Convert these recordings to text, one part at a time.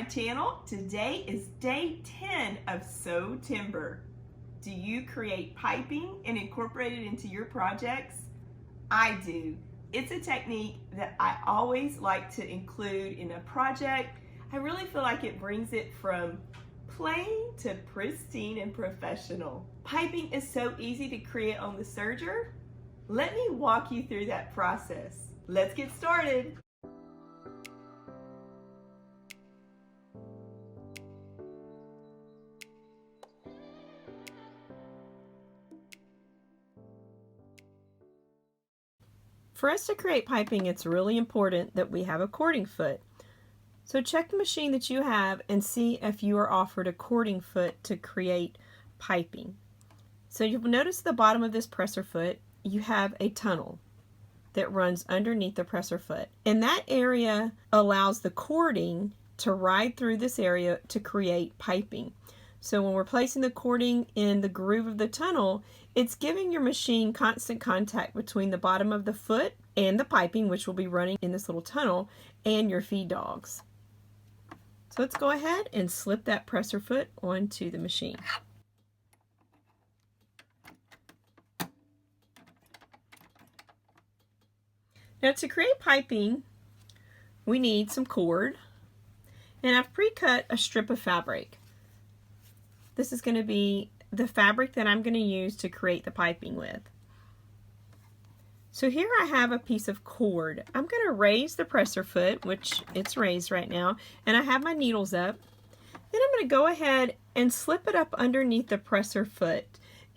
channel. Today is day 10 of Sewtember. Do you create piping and incorporate it into your projects? I do. It's a technique that I always like to include in a project. I really feel like it brings it from plain to pristine and professional. Piping is so easy to create on the Serger. Let me walk you through that process. Let's get started. For us to create piping, it's really important that we have a cording foot. So check the machine that you have and see if you are offered a cording foot to create piping. So you'll notice at the bottom of this presser foot, you have a tunnel that runs underneath the presser foot. And that area allows the cording to ride through this area to create piping. So when we're placing the cording in the groove of the tunnel, it's giving your machine constant contact between the bottom of the foot and the piping, which will be running in this little tunnel, and your feed dogs. So let's go ahead and slip that presser foot onto the machine. Now to create piping, we need some cord, and I've pre-cut a strip of fabric. This is going to be the fabric that I'm going to use to create the piping with. So here I have a piece of cord. I'm going to raise the presser foot, which it's raised right now, and I have my needles up. Then I'm going to go ahead and slip it up underneath the presser foot.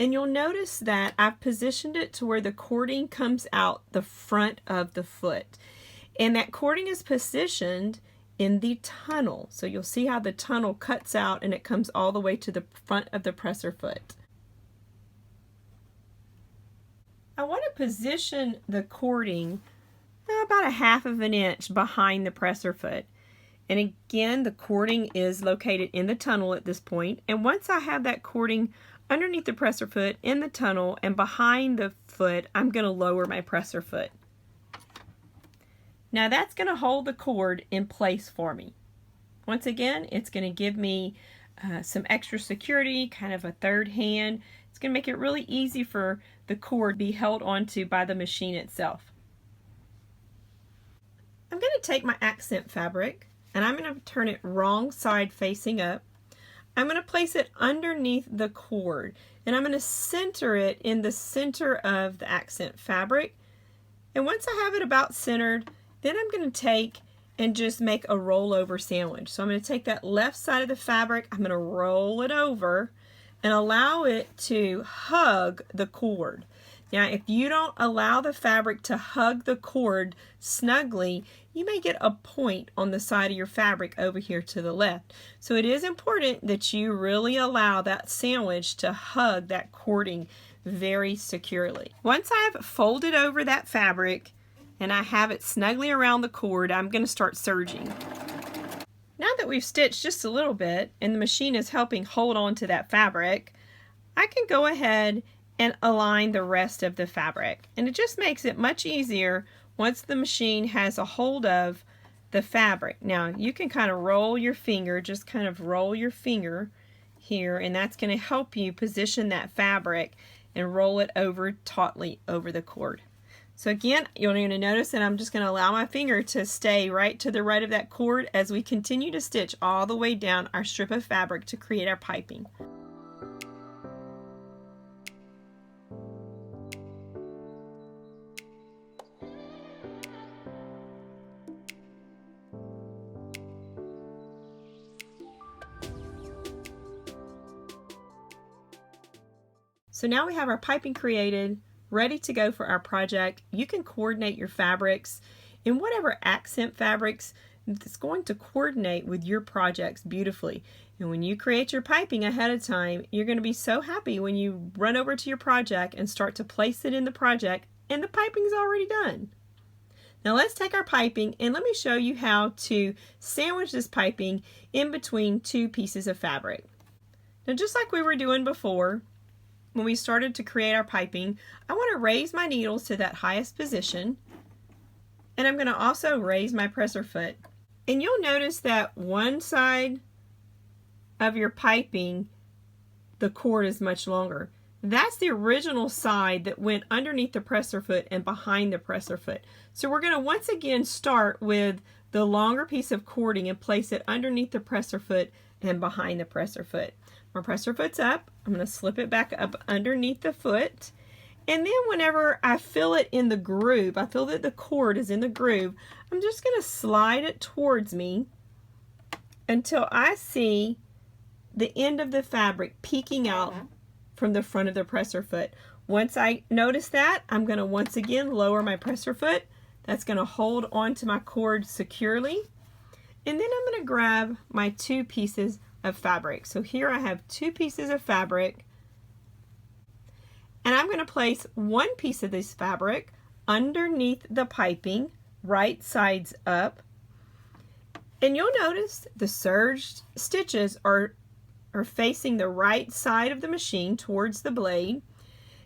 And you'll notice that I've positioned it to where the cording comes out the front of the foot. And that cording is positioned in the tunnel. So you'll see how the tunnel cuts out and it comes all the way to the front of the presser foot. I want to position the cording about 1/2 of an inch behind the presser foot. And again, the cording is located in the tunnel at this point. And once I have that cording underneath the presser foot, in the tunnel, and behind the foot, I'm going to lower my presser foot. Now that's going to hold the cord in place for me. Once again, it's going to give me some extra security, kind of a third hand. It's going to make it really easy for the cord to be held onto by the machine itself. I'm going to take my accent fabric and I'm going to turn it wrong side facing up. I'm going to place it underneath the cord and I'm going to center it in the center of the accent fabric. And once I have it about centered, then I'm going to take and just make a rollover sandwich. So I'm going to take that left side of the fabric, I'm going to roll it over and allow it to hug the cord. Now if you don't allow the fabric to hug the cord snugly, you may get a point on the side of your fabric over here to the left. So it is important that you really allow that sandwich to hug that cording very securely. Once I've folded over that fabric and I have it snugly around the cord, I'm going to start serging. Now that we've stitched just a little bit and the machine is helping hold on to that fabric, I can go ahead and align the rest of the fabric. And it just makes it much easier once the machine has a hold of the fabric. Now you can kind of roll your finger, just kind of roll your finger here, and that's going to help you position that fabric and roll it over tautly over the cord. So again, you're going to notice that I'm just going to allow my finger to stay right to the right of that cord as we continue to stitch all the way down our strip of fabric to create our piping. So now we have our piping created, ready to go for our project. You can coordinate your fabrics in whatever accent fabrics that's going to coordinate with your projects beautifully. And when you create your piping ahead of time, you're going to be so happy when you run over to your project and start to place it in the project and the piping's already done. Now let's take our piping and let me show you how to sandwich this piping in between two pieces of fabric. Now just like we were doing before, when we started to create our piping, I want to raise my needles to that highest position, and I'm going to also raise my presser foot And you'll notice that one side of your piping, the cord is much longer. That's the original side that went underneath the presser foot and behind the presser foot. So we're going to once again start with the longer piece of cording and place it underneath the presser foot and behind the presser foot. My presser foot's up. I'm going to slip it back up underneath the foot. And then whenever I feel it in the groove, I feel that the cord is in the groove, I'm just going to slide it towards me until I see the end of the fabric peeking out from the front of the presser foot. Once I notice that, I'm going to once again lower my presser foot. That's going to hold onto my cord securely. And then I'm going to grab my 2 pieces of fabric. So here I have 2 pieces of fabric. And I'm going to place 1 piece of this fabric underneath the piping, right sides up. And you'll notice the serge stitches are facing the right side of the machine towards the blade.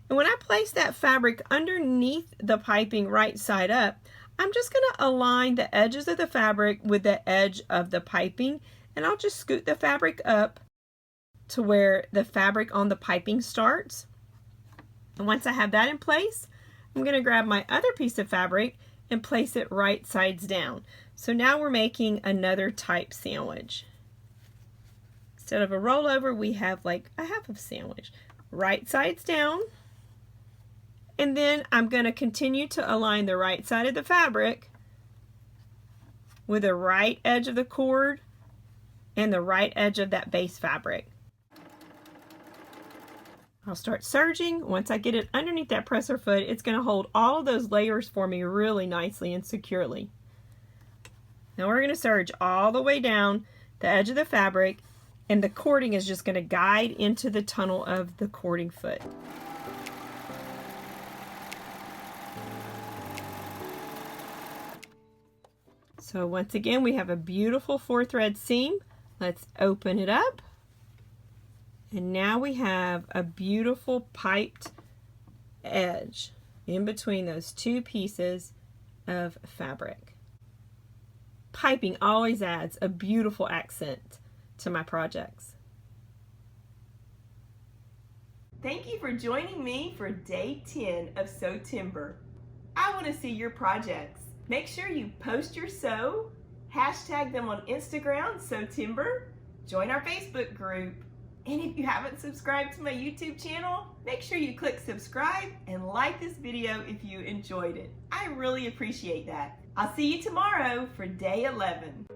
And when I place that fabric underneath the piping right side up, I'm just going to align the edges of the fabric with the edge of the piping, and I'll just scoot the fabric up to where the fabric on the piping starts. And once I have that in place, I'm going to grab my other piece of fabric and place it right sides down. So now we're making another type sandwich. Instead of a rollover, we have like a half of a sandwich. Right sides down. And then I'm going to continue to align the right side of the fabric with the right edge of the cord and the right edge of that base fabric. I'll start serging. Once I get it underneath that presser foot, it's going to hold all of those layers for me really nicely and securely. Now we're going to serge all the way down the edge of the fabric, and the cording is just going to guide into the tunnel of the cording foot. So once again, we have a beautiful 4-thread seam. Let's open it up. And now we have a beautiful piped edge in between those 2 pieces of fabric. Piping always adds a beautiful accent to my projects. Thank you for joining me for day 10 of Sewtember. I want to see your projects. Make sure you post your sew, hashtag them on Instagram, Sewtember, join our Facebook group, and if you haven't subscribed to my YouTube channel, make sure you click subscribe and like this video if you enjoyed it. I really appreciate that. I'll see you tomorrow for day 11.